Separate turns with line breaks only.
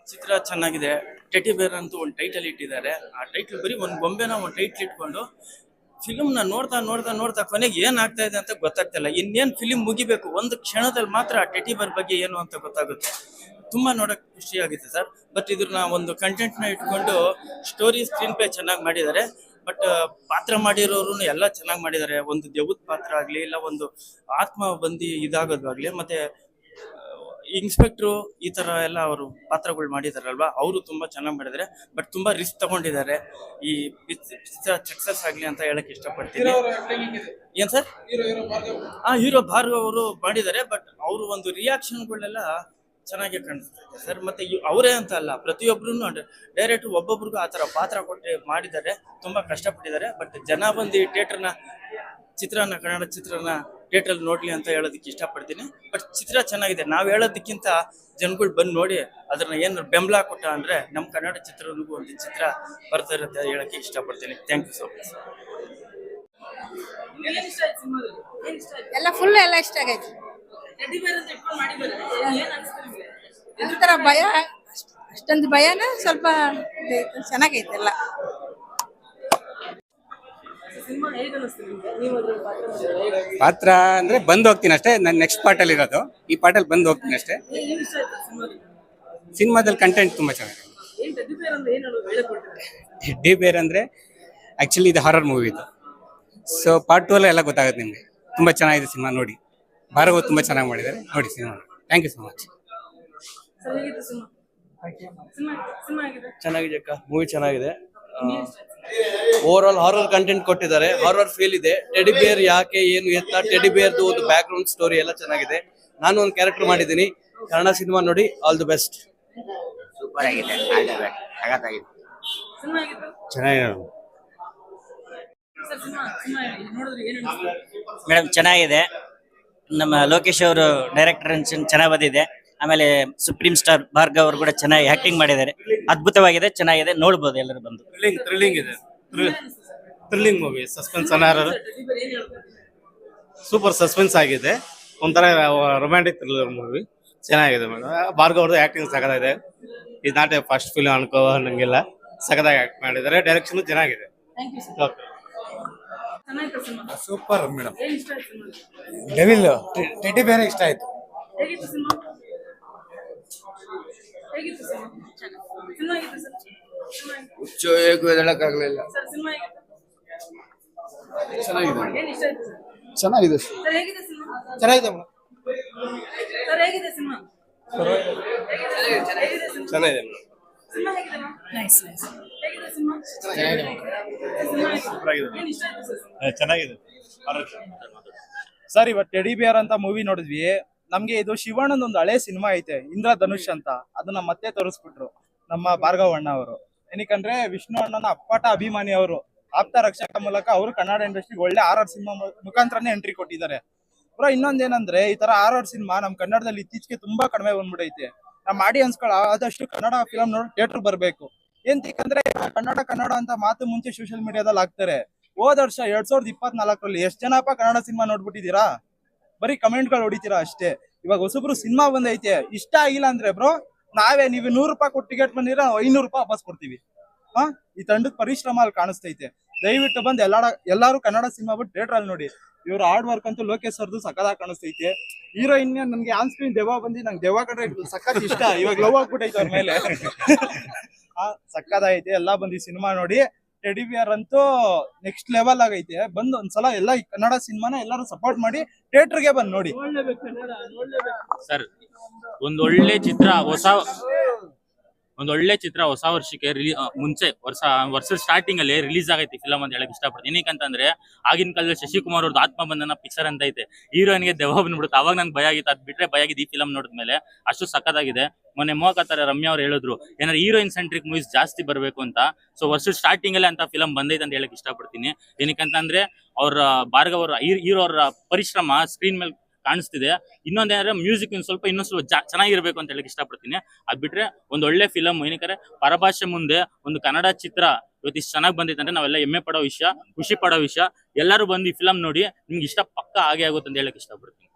ಚಿತ್ರ ಚೆನ್ನಾಗಿದೆ. ಟೆಡಿ ಬೇರ್ ಅಂತ ಒಂದು ಟೈಟಲ್ ಇಟ್ಟಿದ್ದಾರೆ. ಆ ಟೈಟಲ್ ಬರೀ ಒಂದು ಗೊಂಬೆನ ಒಂದು ಟೈಟಲ್ ಇಟ್ಕೊಂಡು ಫಿಲ್ಮ್ನ ನೋಡ್ತಾ ನೋಡ್ತಾ ನೋಡ್ತಾ ಕೊನೆಗೆ ಏನ್ ಆಗ್ತಾ ಇದೆ ಅಂತ ಗೊತ್ತಾಗ್ತಿಲ್ಲ. ಇನ್ನೇನ್ ಫಿಲ್ಮ್ ಮುಗಿಬೇಕು, ಒಂದು ಕ್ಷಣದಲ್ಲಿ ಮಾತ್ರ ಟೆಡಿ ಬೇರ್ ಬಗ್ಗೆ ಏನು ಅಂತ ಗೊತ್ತಾಗುತ್ತೆ. ತುಂಬಾ ನೋಡಕ್ ಖುಷಿ ಆಗುತ್ತೆ ಸರ್. ಬಟ್ ಇದ್ರನ್ನ ಒಂದು ಕಂಟೆಂಟ್ ನ ಇಟ್ಕೊಂಡು ಸ್ಟೋರಿ ಸ್ಕ್ರೀನ್ ಪ್ಲೇ ಚೆನ್ನಾಗಿ ಮಾಡಿದ್ದಾರೆ. ಬಟ್ ಪಾತ್ರ ಮಾಡಿರೋರು ಎಲ್ಲ ಚೆನ್ನಾಗಿ ಮಾಡಿದ್ದಾರೆ. ಒಂದು ದೆವ್ವದ ಪಾತ್ರ ಆಗ್ಲಿ, ಇಲ್ಲ ಒಂದು ಆತ್ಮ ಬಂದು ಇದಾಗೋದಾಗ್ಲಿ, ಮತ್ತೆ ಇನ್ಸ್ಪೆಕ್ಟ್ರು ಈ ತರ ಎಲ್ಲ ಅವರು ಪಾತ್ರಗಳು ಮಾಡಿದಾರಲ್ವಾ, ಅವರು ತುಂಬಾ ಚೆನ್ನಾಗಿ ಮಾಡಿದ್ದಾರೆ. ಬಟ್ ತುಂಬಾ ರಿಸ್ಕ್ ತಗೊಂಡಿದ್ದಾರೆ. ಈ ಸಕ್ಸಸ್ ಆಗ್ಲಿ ಅಂತ ಹೇಳಕ್ ಇಷ್ಟಪಡ್ತೀನಿ. ಏನ್ ಸರ್, ಹೀರೋ ಭಾರ್ಗವ್ ಅವರು ಮಾಡಿದ್ದಾರೆ. ಬಟ್ ಅವರು ಒಂದು ರಿಯಾಕ್ಷನ್ಗಳೆಲ್ಲ ಚೆನ್ನಾಗಿ ಕಾಣಿಸ್ತದೆ ಸರ್. ಮತ್ತೆ ಅವರೇ ಅಂತ ಅಲ್ಲ, ಪ್ರತಿಯೊಬ್ರು ಡೈರೆಕ್ಟ್ ಒಬ್ಬೊಬ್ರಿಗೂ ಆತರ ಪಾತ್ರ ಕೊಟ್ಟು ಮಾಡಿದ್ದಾರೆ. ತುಂಬಾ ಕಷ್ಟಪಟ್ಟಿದ್ದಾರೆ. ಬಟ್ ಜನ ಬಂದು ಥಿಯೇಟರ್ನ ಕನ್ನಡ ಚಿತ್ರನ ಥಿಯೇಟರ್ ನೋಡ್ಲಿ ಅಂತ ಹೇಳೋದಕ್ಕೆ ಇಷ್ಟಪಡ್ತೀನಿ. ಬಟ್ ಚಿತ್ರ ಚೆನ್ನಾಗಿದೆ. ನಾವ್ ಹೇಳೋದಕ್ಕಿಂತ ಜನಗಳು ಬಂದು ನೋಡಿ ಅದನ್ನ ಏನ್ ಬೆಂಬಲ ಕೊಟ್ಟ ಅಂದ್ರೆ ನಮ್ಮ ಕನ್ನಡ ಚಿತ್ರನಿಗೂ ಒಂದು ಚಿತ್ರ ಬರ್ತಾ ಇರುತ್ತೆ ಹೇಳಕ್ಕೆ ಇಷ್ಟಪಡ್ತೀನಿ. Thank you so much.
ಎಲ್ಲ ಫುಲ್ ಎಲ್ಲ ಇಷ್ಟ ಆಗೈತಿ. ಒಂಥರ ಭಯ, ಅಷ್ಟೊಂದು ಭಯನ ಸ್ವಲ್ಪ ಚೆನ್ನಾಗೈತೆ ಎಲ್ಲ.
ಪಾತ್ರ ಅಂದ್ರೆ ಬಂದ್ ಹೋಗ್ತೀನಿ ಅಷ್ಟೇ. ನಾನು ನೆಕ್ಸ್ಟ್ ಪಾರ್ಟ್ ಅಲ್ಲಿ ಇರೋದು, ಈ ಪಾರ್ಟ್ ಅಲ್ಲಿ ಬಂದ್ ಹೋಗ್ತೀನಿ ಅಷ್ಟೇ. ಸಿನಿಮಾದಲ್ಲಿ ಕಂಟೆಂಟ್ ತುಂಬಾ ಚೆನ್ನಾಗಿದೆ. ಟೆಡ್ಡಿ ಬೇರ್ ಅಂದ್ರೆ ಆಕ್ಚುಲಿ ಇದು ಹಾರರ್ ಮೂವಿ ಇದು. ಸೊ ಪಾರ್ಟ್ 2 ಎಲ್ಲ ಗೊತ್ತಾಗುತ್ತೆ ನಿಮ್ಗೆ. ತುಂಬಾ ಚೆನ್ನಾಗಿದೆ ಸಿನಿಮಾ, ನೋಡಿ. ಭಾರ್ಗವ್ ತುಂಬಾ ಚೆನ್ನಾಗಿ ಮಾಡಿದ್ದಾರೆ, ನೋಡಿ ಸಿನಿಮಾ. Thank you so much.
ಚೆನ್ನಾಗಿದೆ ಅಕ್ಕ, ಮೂವಿ ಚೆನ್ನಾಗಿದೆ. ಓವರ್ ಆಲ್ ಹಾರರ್ ಕಂಟೆಂಟ್ ಕೊಟ್ಟಿದ್ದಾರೆ. ಹಾರರ್ ಫೀಲ್ ಇದೆ. ಟೆಡಿ ಬೇರ್ ಯಾಕೆ ಏನು ಎತ್ತ, ಟೆಡಿ ಬೇರ್ದು ಒಂದು ಬ್ಯಾಕ್ ಗ್ರೌಂಡ್ ಸ್ಟೋರಿ ಎಲ್ಲ ಚೆನ್ನಾಗಿದೆ. ನಾನು ಒಂದು ಕ್ಯಾರೆಕ್ಟರ್ ಮಾಡಿದ್ದೀನಿ. ಕನ್ನಡ ಸಿನಿಮಾ ನೋಡಿ. All the best.
ಸೂಪರ್ ಆಗಿದೆ,
ಚೆನ್ನಾಗಿದೆ
ಮೇಡಮ್, ಚೆನ್ನಾಗಿದೆ. ನಮ್ಮ ಲೋಕೇಶ್ ಅವರು ಡೈರೆಕ್ಟರ್ ಚೆನ್ನಾಗಿ ಬಂದಿದೆ. ಆಮೇಲೆ ಸುಪ್ರೀಂ ಸ್ಟಾರ್ ಭಾರ್ಗವ್ ಅವರು ಕೂಡ ಚೆನ್ನಾಗಿ ಆಕ್ಟಿಂಗ್ ಮಾಡಿದ್ದಾರೆ. ಅದ್ಭುತವಾಗಿದೆ, ಚೆನ್ನಾಗಿದೆ, ನೋಡ್ಬೋದು ಎಲ್ಲರೂ ಬಂದು.
ಥ್ರಿಲ್ಲಿಂಗ್ ಇದೆ, ಥ್ರಿಲ್ಲಿಂಗ್ ಮೂವಿ. ಸಸ್ಪೆನ್ಸ್ ಅನಾರರ್, ಸೂಪರ್ ಸಸ್ಪೆನ್ಸ್ ಆಗಿದೆ. ಒಂಥರ ರೊಮ್ಯಾಂಟಿಕ್ ಥ್ರಿಲ್ಲರ್ ಮೂವಿ, ಚೆನ್ನಾಗಿದೆ ಮೇಡಮ್. ಭಾರ್ಗವ್ ಅವ್ರದ್ದು ಆಕ್ಟಿಂಗ್ ಸಖತ್ತಾಗಿದೆ. ಇದು ನಾಟ್ ಎ ಫಸ್ಟ್ ಫಿಲ್ಮ್ ಅನ್ಕೋ ನಂಗೆಲ್ಲ, ಸಖತ್ತಾಗಿ ಆಕ್ಟ್ ಮಾಡಿದ್ದಾರೆ. ಡೈರೆಕ್ಷನ್ ಚೆನ್ನಾಗಿದೆ.
Super madam. ಡೆವಿಲ್ ಟೆಡಿ ಬೇರೆ ಇಷ್ಟ ಆಯ್ತು.
ಹೇಳಕ್ಕಾಗ್ಲಿಲ್ಲ.
ಚೆನ್ನಾಗಿದೆ, ಚೆನ್ನಾಗಿದೆ, ಚೆನ್ನಾಗಿದೆ ಮೇಡಮ್.
ಚೆನ್ನಾಗಿದೆ.
ಚೆನ್ನಾಗಿದೆ
ಸರ್. ಇವತ್ತು ಟೆಡಿ ಬೇರ್ ಅಂತ ಮೂವಿ ನೋಡಿದ್ವಿ. ನಮ್ಗೆ ಇದು ಶಿವಣ್ಣನ ಒಂದು ಹಳೆ ಸಿನಿಮಾ ಐತೆ, ಇಂದ್ರಧನುಷ್ ಅಂತ. ಅದನ್ನ ಮತ್ತೆ ತೋರಿಸ್ಬಿಟ್ರು ನಮ್ಮ ಭಾರ್ಗವ್ ಅಣ್ಣ ಅವರು. ಏನಕ್ಕಂದ್ರೆ ವಿಷ್ಣು ಅಣ್ಣನ ಅಪ್ಪಟ ಅಭಿಮಾನಿ ಅವರು. ಆಪ್ತ ರಕ್ಷಕ ಮೂಲಕ ಅವರು ಕನ್ನಡ ಇಂಡಸ್ಟ್ರಿಗೆ ಒಳ್ಳೆ ಆರ್ಆರ್ ಸಿನಿಮಾ ಮುಖಾಂತರನೇ ಎಂಟ್ರಿ ಕೊಟ್ಟಿದ್ದಾರೆ. ಬ್ರೋ, ಇನ್ನೊಂದೇನಂದ್ರೆ ಈ ತರ ಆರ್ಆರ್ ಸಿನಿಮಾ ನಮ್ ಕನ್ನಡದಲ್ಲಿ ಇತ್ತೀಚೆಗೆ ತುಂಬಾ ಕಡಿಮೆ ಬಂದ್ಬಿಡೈತೆ. ನಮ್ಮ ಆಡಿಯನ್ಸ್ಗಳು ಆದಷ್ಟು ಕನ್ನಡ ಫಿಲಂ ನೋಡಿ ಥಿಯೇಟರ್ ಬರ್ಬೇಕು. ಏನ್ತಿಕಂದ್ರೆ ಕನ್ನಡ ಅಂತ ಮಾತು ಮುಂಚೆ ಸೋಷಿಯಲ್ ಮೀಡಿಯಾದಲ್ಲಿ ಹಾಕ್ತಾರೆ. ಹೋದ ವರ್ಷ 2024ರಲ್ಲಿ ಎಷ್ಟು ಜನಪ್ಪ ಕನ್ನಡ ಸಿನಿಮಾ ನೋಡ್ಬಿಟ್ಟಿದ್ದೀರಾ? ಬರೀ ಕಮೆಂಟ್ಗಳು ಹೊಡಿತೀರಾ ಅಷ್ಟೇ. ಇವಾಗ ಹೊಸಬ್ರು ಸಿನಿಮಾ ಬಂದೈತೆ, ಇಷ್ಟ ಆಗಿಲ್ಲ ಅಂದ್ರೆ ಬ್ರೋ, ನೀವು 100 ರೂಪಾಯಿ ಕೊಟ್ಟು ಟಿಕೆಟ್ ಬಂದಿರ 500 ರೂಪಾಯಿ ವಾಪಸ್ ಕೊಡ್ತೀವಿ. ಈ ತಂಡದ ಪರಿಶ್ರಮ ಅಲ್ಲಿ ಕಾಣಿಸ್ತೈತೆ. ದಯವಿಟ್ಟು ಬಂದು ಎಲ್ಲಾರು ಕನ್ನಡ ಸಿನಿಮಾ ಬಿಟ್ಟು ಥಿಯೇಟರ್ ಅಲ್ಲಿ ನೋಡಿ. ಇವ್ರ ಹಾರ್ಡ್ ವರ್ಕ್ ಅಂತೂ ಲೋಕೇಶ್ ಅವ್ರದ್ದು ಸಕ್ಕದಾಗಿ ಕಾಣಿಸ್ತೈತೆ. ಹೀರೋಯಿನ್ ನನ್ಗೆ ಆನ್ ಸ್ಕ್ರೀನ್ ದೆವ್ವ ಬಂದಿ, ನಂಗೆ ದೆವ್ವ ಕಂಡ್ರೆ ಸಕ್ಕತ್ ಇಷ್ಟ. ಇವಾಗ ಲವ್ ಆಗ್ಬಿಟ್ಟೈತೆ ಅವ್ರ ಮೇಲೆ. ಸಕ್ಕದಾಗೈತೆ. ಎಲ್ಲಾ ಬಂದಿ ಸಿನಿಮಾ ನೋಡಿ. ಟೆಡಿ ಬೇರ್ ಅಂತೂ ನೆಕ್ಸ್ಟ್ ಲೆವೆಲ್ ಆಗೈತೆ. ಬಂದು ಒಂದ್ಸಲ ಎಲ್ಲ ಕನ್ನಡ ಸಿನಿಮಾನ ಎಲ್ಲರೂ ಸಪೋರ್ಟ್ ಮಾಡಿ ಥಿಯೇಟರ್ಗೆ ಬಂದು ನೋಡಿ.
ಸರ್, ಒಂದೊಳ್ಳೆ ಚಿತ್ರ ಹೊಸ ವರ್ಷಕ್ಕೆ ಮುಂಚೆ ವರ್ಷದ ಸ್ಟಾರ್ಟಿಂಗ್ ಅಲ್ಲಿ ರಿಲೀಸ್ ಆಗೈತಿ ಫಿಲಮ್ ಅಂತ ಹೇಳಕ್ ಇಷ್ಟಪಡ್ತೀನಿ. ಏನಕ್ಕಂತಂದ್ರೆ ಆಗಿನ ಕಾಲದಲ್ಲಿ ಶಶಿಕುಮಾರ್ ಅವ್ರದ್ದು ಆತ್ಮಬಂಧನ ಪಿಕ್ಚರ್ ಅಂತ ಐತೆ. ಹೀರೋಯಿನ್ಗೆ ದೆವ್ವ ಬಂದ್ಬಿಡುತ್ತೆ. ಅವಾಗ ನಂಗೆ ಭಯ ಆಗಿತ್ತು. ಅದ್ ಬಿಟ್ರೆ ಭಯ ಆಗಿದ್ದು ಈ ಫಿಲಮ್ ನೋಡಿದ್ಮೇಲೆ. ಅಷ್ಟು ಸಕ್ಕತ್ತಾಗಿದೆ. ಮೊನ್ನೆ ಮೋಹಕತರ ರಮ್ಯಾ ಅವ್ರು ಹೇಳಿದ್ರು ಏನಾದ್ರು ಹೀರೋಯಿನ್ ಸೆಂಟ್ರಿಕ್ ಮೂವೀಸ್ ಜಾಸ್ತಿ ಬರ್ಬೇಕು ಅಂತ. ಸೊ ವರ್ಷದ ಸ್ಟಾರ್ಟಿಂಗ್ ಅಲ್ಲೇ ಅಂತ ಫಿಲಮ್ ಬಂದೈತೆ ಅಂತ ಹೇಳಕ್ ಇಷ್ಟಪಡ್ತೀನಿ. ಏನಕ್ಕಂತಂದ್ರೆ ಅವ್ರ ಭಾರ್ಗವ್ ಅವ್ರ ಹೀರೋ ಅವ್ರ ಪರಿಶ್ರಮ ಸ್ಕ್ರೀನ್ ಮೇಲೆ ಕಾಣಿಸ್ತಿದೆ. ಇನ್ನೊಂದೇನಾದ್ರೆ ಮ್ಯೂಸಿಕ್ ಸ್ವಲ್ಪ ಚೆನ್ನಾಗಿರ್ಬೇಕು ಅಂತ ಹೇಳಕ್ ಇಷ್ಟಪಡ್ತೀನಿ. ಅದ್ ಬಿಟ್ರೆ ಒಂದ್ ಒಳ್ಳೆ ಫಿಲಮ್. ಏನಕ್ಕೆ ಪರಭಾಷೆ ಮುಂದೆ ಒಂದು ಕನ್ನಡ ಚಿತ್ರ ಇವತ್ತು ಇಷ್ಟು ಚೆನ್ನಾಗಿ ಬಂದೈತೆ ಅಂದ್ರೆ ನಾವೆಲ್ಲ ಹೆಮ್ಮೆ ಪಡೋ ವಿಷಯ, ಖುಷಿ ಪಡೋ ವಿಷಯ. ಎಲ್ಲರೂ ಬಂದು ಈ ಫಿಲಮ್ ನೋಡಿ ನಿಮ್ಗೆ ಇಷ್ಟ ಪಕ್ಕ ಆಗೇ ಆಗುತ್ತೆ ಅಂತ ಹೇಳಕ್ ಇಷ್ಟಪಡ್ತೀನಿ.